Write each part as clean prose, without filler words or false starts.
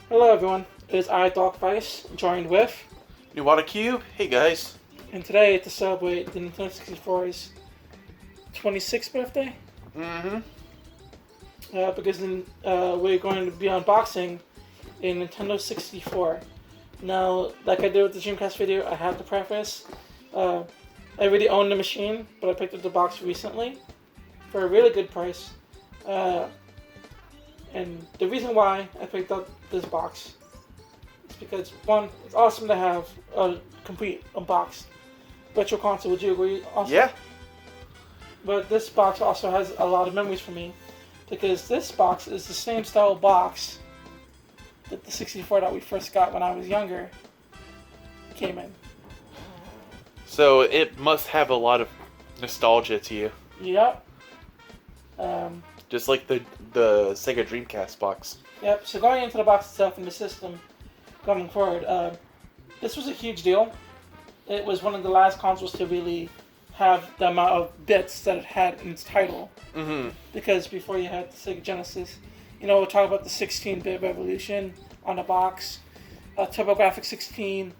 Hello everyone, it is I, Darkvice, joined with... Nuadacube, hey guys. And today, to celebrate the Nintendo 64's 26th birthday, because we're going to be unboxing a Nintendo 64. Now, like I did with the Dreamcast video, I have to preface, I already own the machine, but I picked up the box recently for a really good price. And the reason why I picked up this box is because, one, it's awesome to have a complete unboxed virtual console. Would you agree? Also? Yeah. But this box also has a lot of memories for me, because this box is the same style box that the 64 that we first got when I was younger came in. So it must have a lot of nostalgia to you. Yep. Just like the Sega Dreamcast box. Yep, so going into the box itself and the system going forward, this was a huge deal. It was one of the last consoles to really have the amount of bits that it had in its title. Mm-hmm. Because before you had the Sega Genesis, we'll talk about the 16-bit revolution on the box, TurboGrafx 16,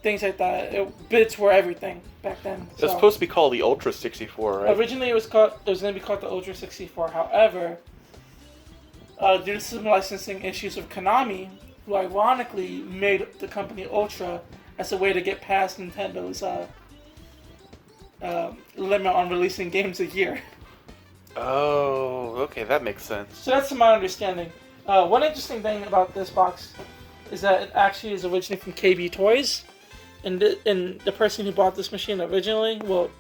things like that. Bits were everything back then. It was supposed to be called the Ultra 64, right? Originally, it was going to be called the Ultra 64. However, due to some licensing issues with Konami, who ironically made the company Ultra as a way to get past Nintendo's limit on releasing games a year. Oh, okay, that makes sense. So that's my understanding. One interesting thing about this box is that it actually is originally from KB Toys. And the person who bought this machine originally, well,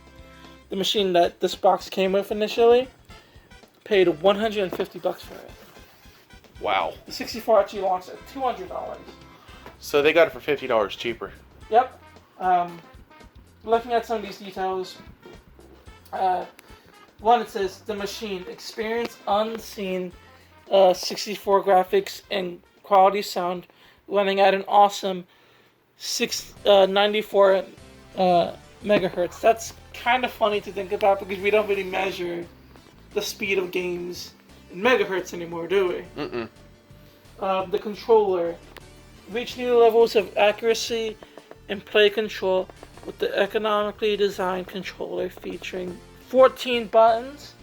the machine that this box came with initially, paid $150 for it. Wow. The 64 actually launched at $200. So they got it for $50 cheaper. Yep. Looking at some of these details, one, it says the machine experienced unseen 64 graphics and quality sound running at an awesome 94 megahertz. That's kind of funny to think about because we don't really measure the speed of games in megahertz anymore, do we? Mm-mm. The controller reached new levels of accuracy and play control with the economically designed controller featuring 14 buttons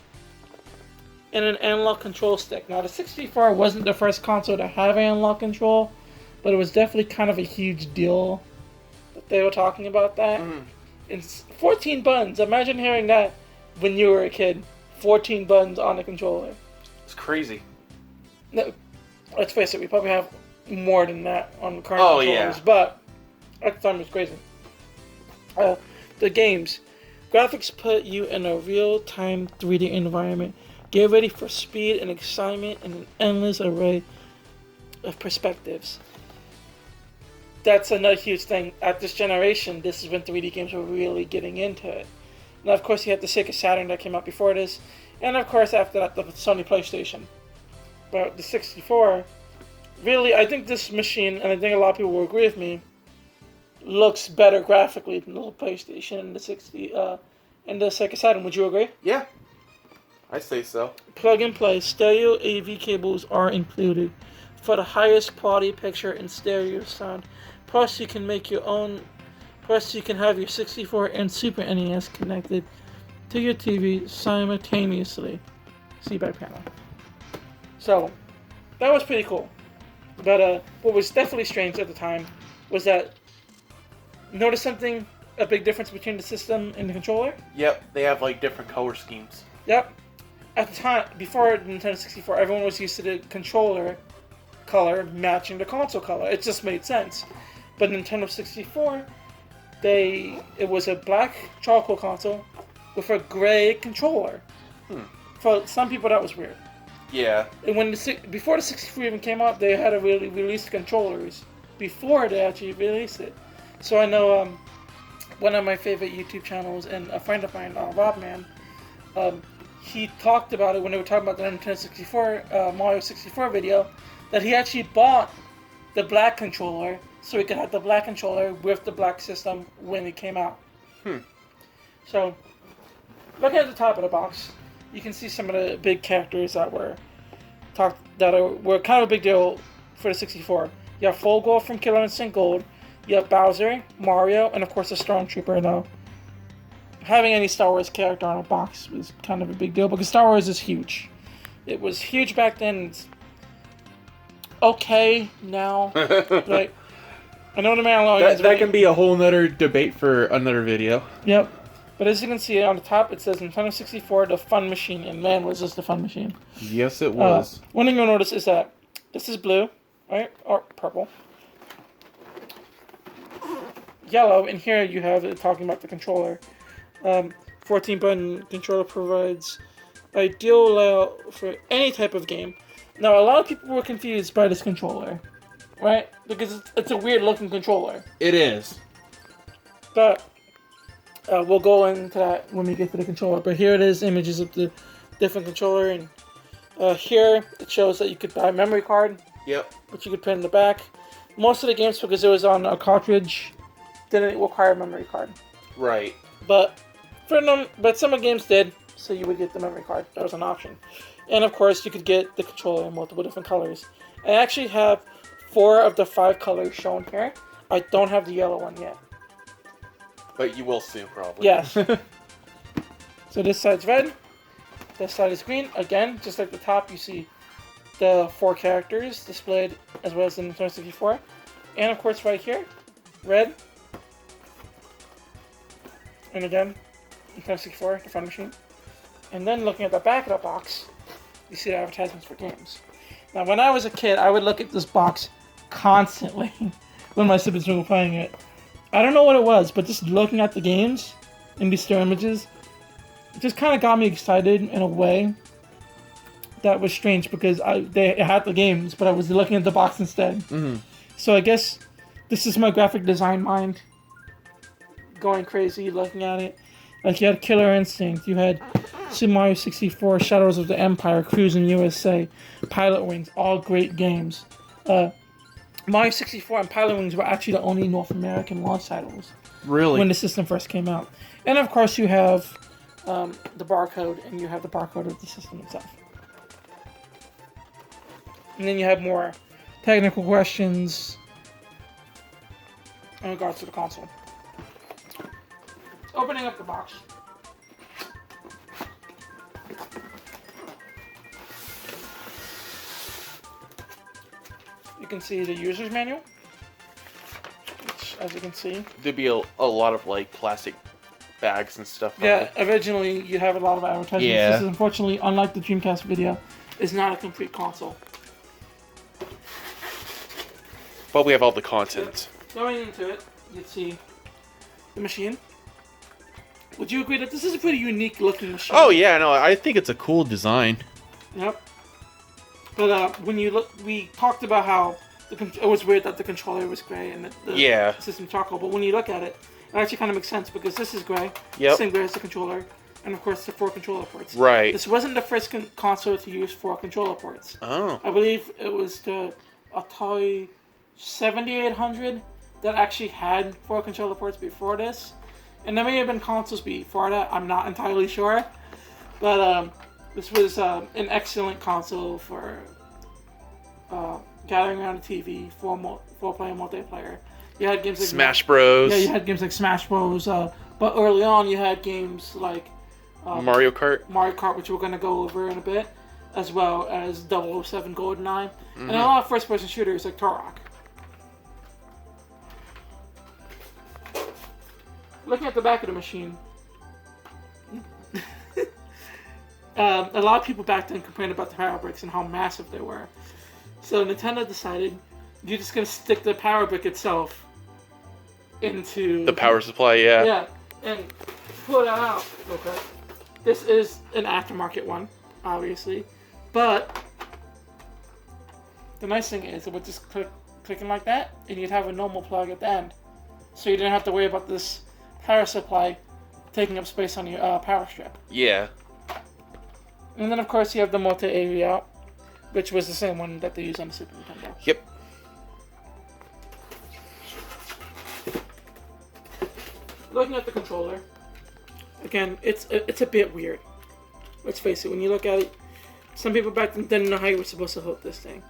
and an analog control stick. Now, the 64 wasn't the first console to have analog control, but it was definitely kind of a huge deal that they were talking about that. And 14 buttons. Imagine hearing that when you were a kid. 14 buttons on the controller. It's crazy. No, let's face it, we probably have more than that on the current controllers, yeah. But at the time it was crazy. The games. Graphics put you in a real-time 3D environment. Get ready for speed and excitement and an endless array of perspectives. That's another huge thing. At this generation, this is when 3D games were really getting into it. Now, of course, you had the Sega Saturn that came out before this, and of course, after that, the Sony PlayStation. But the 64, really, I think this machine, and I think a lot of people will agree with me, looks better graphically than the PlayStation and the and the Sega Saturn. Would you agree? Yeah, I say so. Plug and play stereo AV cables are included for the highest quality picture and stereo sound. Plus, you can make your own. Plus, you can have your 64 and Super NES connected to your TV simultaneously. See back panel. So, that was pretty cool. But what was definitely strange at the time was that, notice something, a big difference between the system and the controller? Yep, they have like different color schemes. Yep. At the time, before the Nintendo 64, everyone was used to the controller color matching the console color. It just made sense. But Nintendo 64, it was a black charcoal console with a gray controller. For some people, that was weird. Yeah. And before the 64 even came out, they had really released controllers before they actually released it. So I know one of my favorite YouTube channels and a friend of mine, Robman, he talked about it when they were talking about the Nintendo 64, Mario 64 video, that he actually bought the black controller so he could have the black controller with the black system when it came out. So, looking at the top of the box, you can see some of the big characters that were kind of a big deal for the 64. You have Full Gold from Killer Instinct Gold. You have Bowser, Mario, and of course a Stormtrooper. Now, having any Star Wars character on a box was kind of a big deal because Star Wars is huge. It was huge back then. It's okay now. Like, I know the Mandalorian. That can be a whole nother debate for another video. Yep. But as you can see on the top, it says Nintendo 64, the fun machine. And man, was this the fun machine. Yes, it was. One thing you'll notice is that this is blue, right? Or purple. Yellow, and here you have it talking about the controller. 14-button controller provides ideal layout for any type of game. Now, a lot of people were confused by this controller, right? Because it's a weird-looking controller. It is. But we'll go into that when we get to the controller. But here it is, images of the different controller, and here it shows that you could buy a memory card. Yep. Which you could put in the back. Most of the games, because it was on a cartridge, didn't require a memory card. Right. But some of the games did, so you would get the memory card. That was an option. And of course, you could get the controller in multiple different colors. I actually have 4 of the 5 colors shown here. I don't have the yellow one yet. But you will soon, probably. Yes. So this side's red. This side is green. Again, just like the top, you see the 4 characters displayed as well as the Nintendo 64. And of course, right here, red. And again, Nintendo 64, the fun machine. And then looking at the back of the box, you see the advertisements for games. Now, when I was a kid, I would look at this box constantly when my siblings were playing it. I don't know what it was, but just looking at the games and these still images, it just kind of got me excited in a way that was strange because they had the games, but I was looking at the box instead. Mm-hmm. So I guess this is my graphic design mind going crazy looking at it. Like, you had Killer Instinct, you had Super Mario 64, Shadows of the Empire, Cruising USA, Pilot Wings, all great games. Mario 64 and Pilot Wings were actually the only North American launch titles. Really? When the system first came out. And of course you have the barcode, and you have the barcode of the system itself. And then you have more technical questions in regards to the console. Opening up the box. You can see the user's manual, which, as you can see, There'd be a lot of like plastic bags and stuff. yeah, originally you have a lot of advertisements. Yeah. This is, unfortunately, unlike the Dreamcast video, is not a complete console. But we have all the content. Going into it, you'd see the machine. Would you agree that this is a pretty unique looking machine? Oh yeah, no, I think it's a cool design. Yep. But when you look, we talked about how it was weird that the controller was gray and the system charcoal. But when you look at it, it actually kind of makes sense because this is gray, same gray as the controller, and of course the 4 controller ports. Right. This wasn't the first console to use 4 controller ports. Oh. I believe it was the Atari 7800 that actually had 4 controller ports before this. And there may have been consoles before that, I'm not entirely sure. But this was an excellent console for gathering around the TV for player multiplayer. You had games like Smash Bros. Yeah, you had games like Smash Bros. But early on, you had games like Mario Kart, which we're going to go over in a bit, as well as 007 GoldenEye, and a lot of first-person shooters like Turok. Looking at the back of the machine, a lot of people back then complained about the power bricks and how massive they were. So Nintendo decided you're just going to stick the power brick itself into the power supply, yeah. Yeah, and pull that out. Okay. This is an aftermarket one, obviously, but the nice thing is it would just clicking like that, and you'd have a normal plug at the end, so you didn't have to worry about this power supply taking up space on your power strip. Yeah. And then of course you have the multi-AV out, which was the same one that they used on the Super Nintendo. Yep. Looking at the controller, again, it's a bit weird. Let's face it, when you look at it, some people back then didn't know how you were supposed to hook this thing.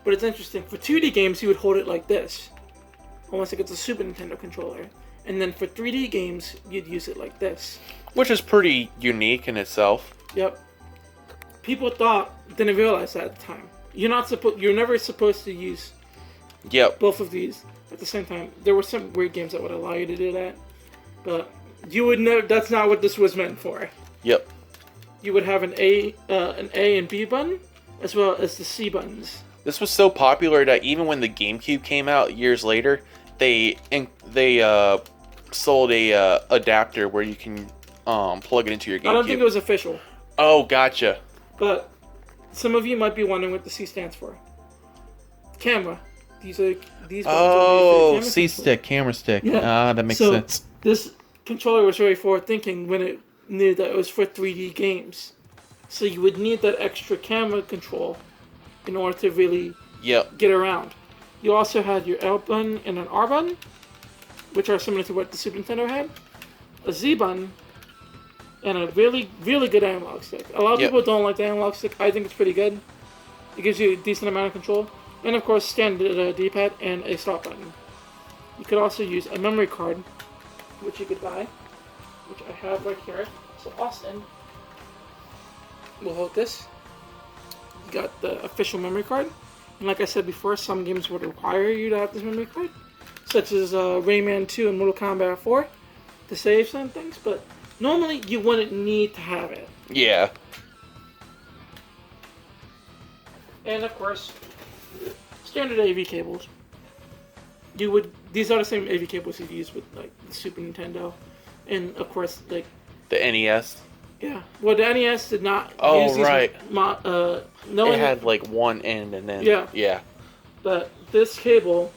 But it's interesting. For 2D games, you would hold it like this, almost like it's a Super Nintendo controller. And then for 3D games, you'd use it like this. Which is pretty unique in itself. Yep. People didn't realize that at the time. You're never supposed to use both of these at the same time. There were some weird games that would allow you to do that, but you would never. That's not what this was meant for. Yep. You would have an A and B button, as well as the C buttons. This was so popular that even when the GameCube came out years later, they sold a adapter where you can plug it into your GameCube. I don't think it was official. Oh, gotcha. But some of you might be wondering what the C stands for. Camera. These buttons Oh, are made for C camera stick, camera stick. Yeah. Ah, that makes sense. This controller was very forward thinking when it knew that it was for 3D games. So you would need that extra camera control in order to really get around. You also had your L button and an R button, which are similar to what the Super Nintendo had. A Z button, and a really, really good analog stick. A lot of people don't like the analog stick. I think it's pretty good. It gives you a decent amount of control. And of course, standard D-pad and a stop button. You could also use a memory card, which you could buy, which I have right here. So Austin will hold this. You got the official memory card. And like I said before, some games would require you to have this memory card, such as Rayman 2 and Mortal Kombat 4, to save some things, but normally you wouldn't need to have it. Yeah. And of course, standard AV cables. These are the same AV cables you'd use with like the Super Nintendo, and of course like The NES. yeah. Well, the NES did not. Oh, use these right. It had like one end and then Yeah. But this cable,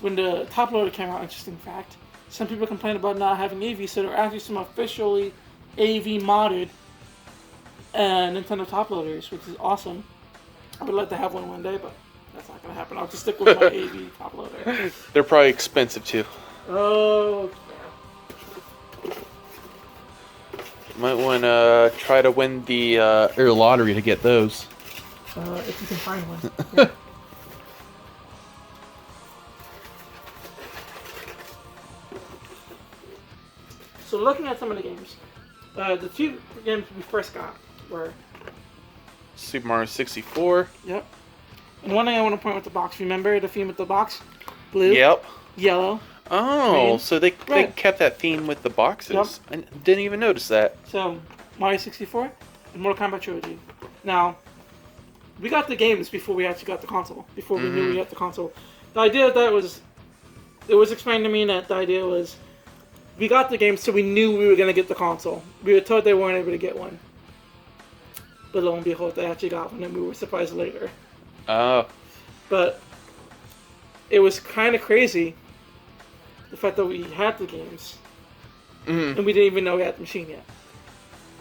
when the top loader came out, interesting fact, some people complained about not having AV, so there are actually some officially AV modded Nintendo top loaders, which is awesome. I would like to have one day, but that's not going to happen. I'll just stick with my AV top loader. They're probably expensive too. Oh, Might want to try to win the Or lottery to get those. if you can find one. Yeah. So looking at some of the games, the two games we first got were Super Mario 64. Yep. And one thing I want to point with the box. Remember the theme with the box? Blue. Yep. Yellow. Oh, Green. so they kept that theme with the boxes. Yep. I didn't even notice that. So Mario 64 and Mortal Kombat Trilogy. Now, we got the games before we actually got the console. Before we knew we got the console. The idea of that was, it was explained to me that the idea was, we got the games so we knew we were going to get the console. We were told they weren't able to get one. But lo and behold, they actually got one and we were surprised later. Oh. But it was kind of crazy, the fact that we had the games, and we didn't even know we had the machine yet.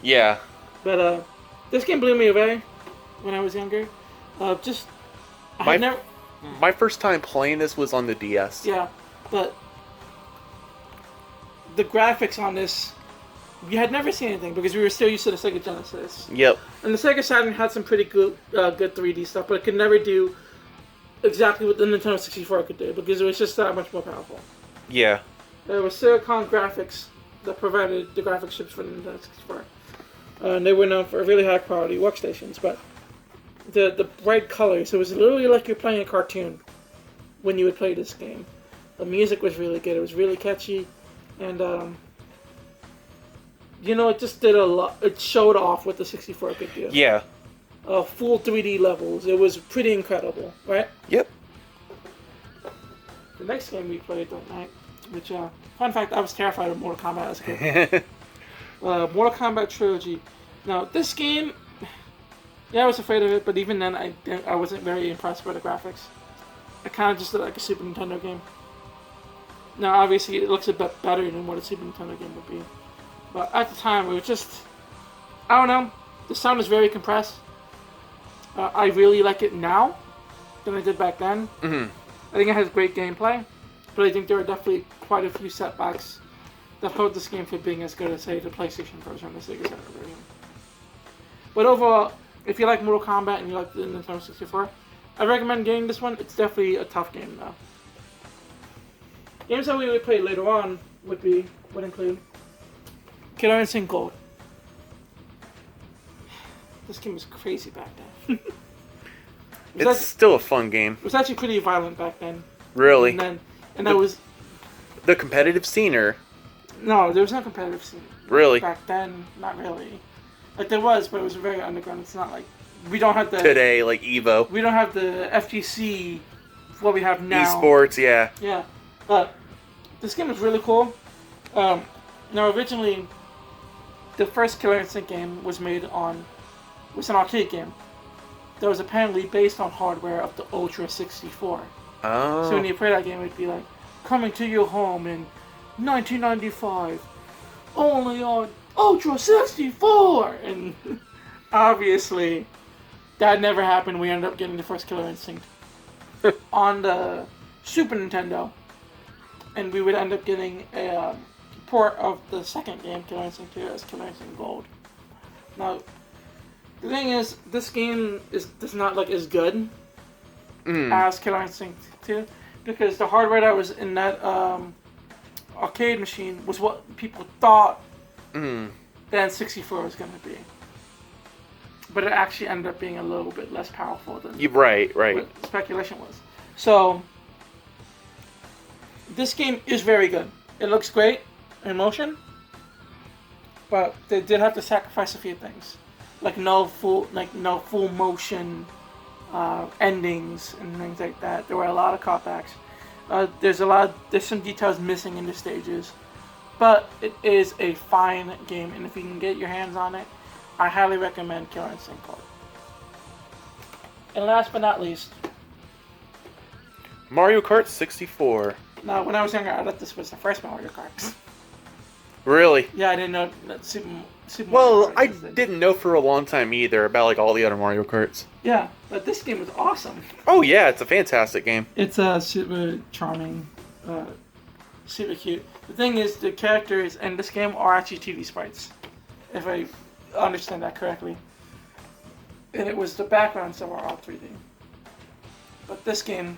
Yeah. But this game blew me away when I was younger. My first time playing this was on the DS. Yeah, but the graphics on this, we had never seen anything because we were still used to the Sega Genesis. Yep. And the Sega Saturn had some pretty good 3D stuff, but it could never do exactly what the Nintendo 64 could do because it was just that much more powerful. Yeah. There was Silicon Graphics that provided the graphics chips for the Nintendo 64. And they were known for really high quality workstations, but the bright colors, it was literally like you're playing a cartoon when you would play this game. The music was really good, it was really catchy, and it just did a lot. It showed off what the 64 could do. Yeah. Full 3D levels, it was pretty incredible, right? Yep. The next game we played that night, which, fun fact, I was terrified of Mortal Kombat as a kid. Mortal Kombat Trilogy. Now, this game, yeah, I was afraid of it, but even then, I wasn't very impressed by the graphics. It kind of just looked like a Super Nintendo game. Now, obviously, it looks a bit better than what a Super Nintendo game would be. But at the time, it was just, I don't know, the sound is very compressed. I really like it now than I did back then. Mm-hmm. I think it has great gameplay, but I think there are definitely quite a few setbacks that hold this game from being as good as, say, the PlayStation version or the Sega Saturn version. But overall, if you like Mortal Kombat and you like the Nintendo 64, I recommend getting this one. It's definitely a tough game though. Games that we would play later on would include Killer Instinct Gold. This game was crazy back then. It's still a fun game. It was actually pretty violent back then. Really? And that was the competitive scene, or no, there was no competitive scene. Really? Back then, not really. Like there was, but it was very underground. It's not like we don't have the today, like Evo. We don't have the FGC, what we have now. Esports, yeah. Yeah, but this game is really cool. Now originally, the first Killer Instinct game was an arcade game that was apparently based on hardware of the Ultra 64. Oh. So when you play that game, it'd be like, coming to your home in 1995, only on Ultra 64! And obviously, that never happened. We ended up getting the first Killer Instinct on the Super Nintendo. And we would end up getting a port of the second game, Killer Instinct 2, as Killer Instinct Gold. Now, the thing is, this game is not like as good as Killer Instinct 2, because the hardware that was in that arcade machine was what people thought the N64 was going to be. But it actually ended up being a little bit less powerful than right. what speculation was. So, this game is very good. It looks great in motion, but they did have to sacrifice a few things, like no full motion endings and things like that. There were a lot of cutbacks. There's some details missing in the stages, but it is a fine game, and if you can get your hands on it, I highly recommend Killer Instinct Gold. And last but not least, Mario Kart 64. now when I was younger, I thought this was the first Mario Kart. Really? Yeah, I didn't know that Super Mario Well, Kart I existed. didn't know for a long time either about like all the other Mario Karts. Yeah, but this game was awesome. Oh yeah, it's a fantastic game. It's super charming, super cute. The thing is, the characters in this game are actually 2D sprites, if I understand that correctly. And it was the backgrounds that were all 3D. But this game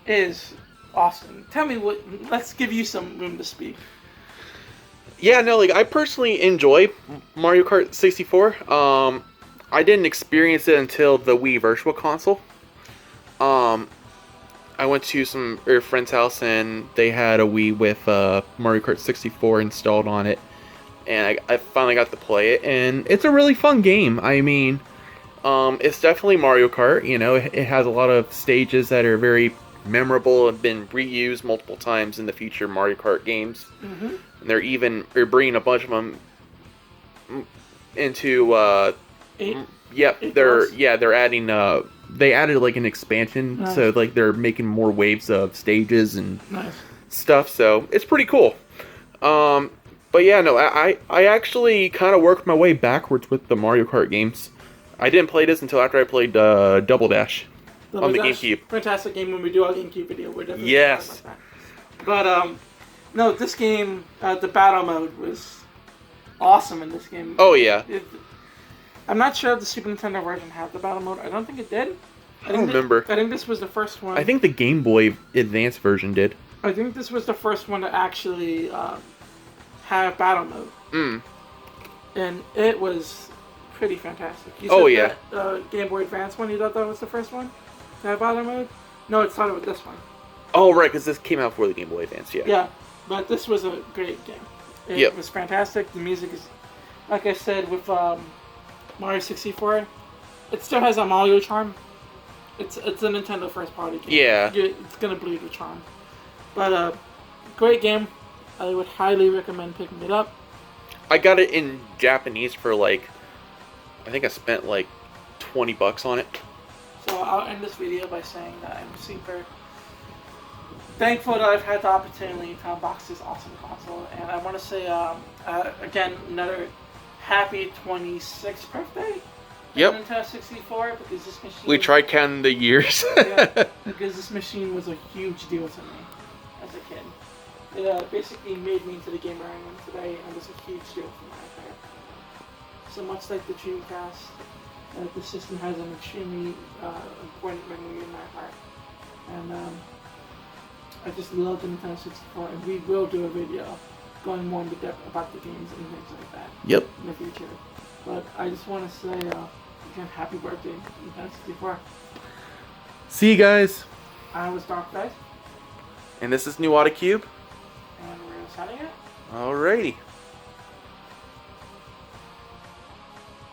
is awesome. Tell me let's give you some room to speak. Yeah, no, like I personally enjoy Mario Kart 64. I didn't experience it until the Wii Virtual Console. I went to some friend's house and they had a Wii with Mario Kart 64 installed on it, and I finally got to play it, and it's a really fun game. I mean, it's definitely Mario Kart. You know, it has a lot of stages that are very memorable and been reused multiple times in the future Mario Kart games. Mm-hmm. And they're bringing a bunch of them into they're adding they added like an expansion. Nice. So like they're making more waves of stages and stuff, so it's pretty cool. But yeah, no, I actually kind of worked my way backwards with the Mario Kart games. I didn't play this until after I played Double Dash on the GameCube. Fantastic game. When we do our GameCube video, we're definitely yes. About that. But no, this game, the battle mode was awesome in this game. Oh yeah. I'm not sure if the Super Nintendo version had the battle mode. I don't think it did. I don't remember. I think this was the first one. I think the Game Boy Advance version did. I think this was the first one to actually have battle mode. And it was pretty fantastic. You said that, Game Boy Advance one, you thought that was the first one to have battle mode? No, it started with this one. Oh, right, because this came out before the Game Boy Advance, yeah. Yeah, but this was a great game. It was fantastic. The music is, like I said, with Mario 64, it still has a Mario charm. It's a Nintendo first party game. Yeah. It's going to bleed with charm. But great game. I would highly recommend picking it up. I got it in Japanese for I think I spent like $20 on it. So I'll end this video by saying that I'm super thankful that I've had the opportunity to unbox this awesome console. And I want to say, again, another happy 26th birthday. Yep. Nintendo 64, because this machine... We tried counting the years. Yeah, because this machine was a huge deal to me as a kid. It basically made me into the gamer I am today, and it was a huge deal for my life. So much like the Dreamcast, The system has an extremely important memory in my heart. And I just love the Nintendo 64, and we will do a video going more into depth about the games and things like that Yep. in the future. But I just want to say again, happy birthday, Nintendo 64. See you guys. I was Darkvice, And this is Nuadacube. and we're signing out. Alrighty.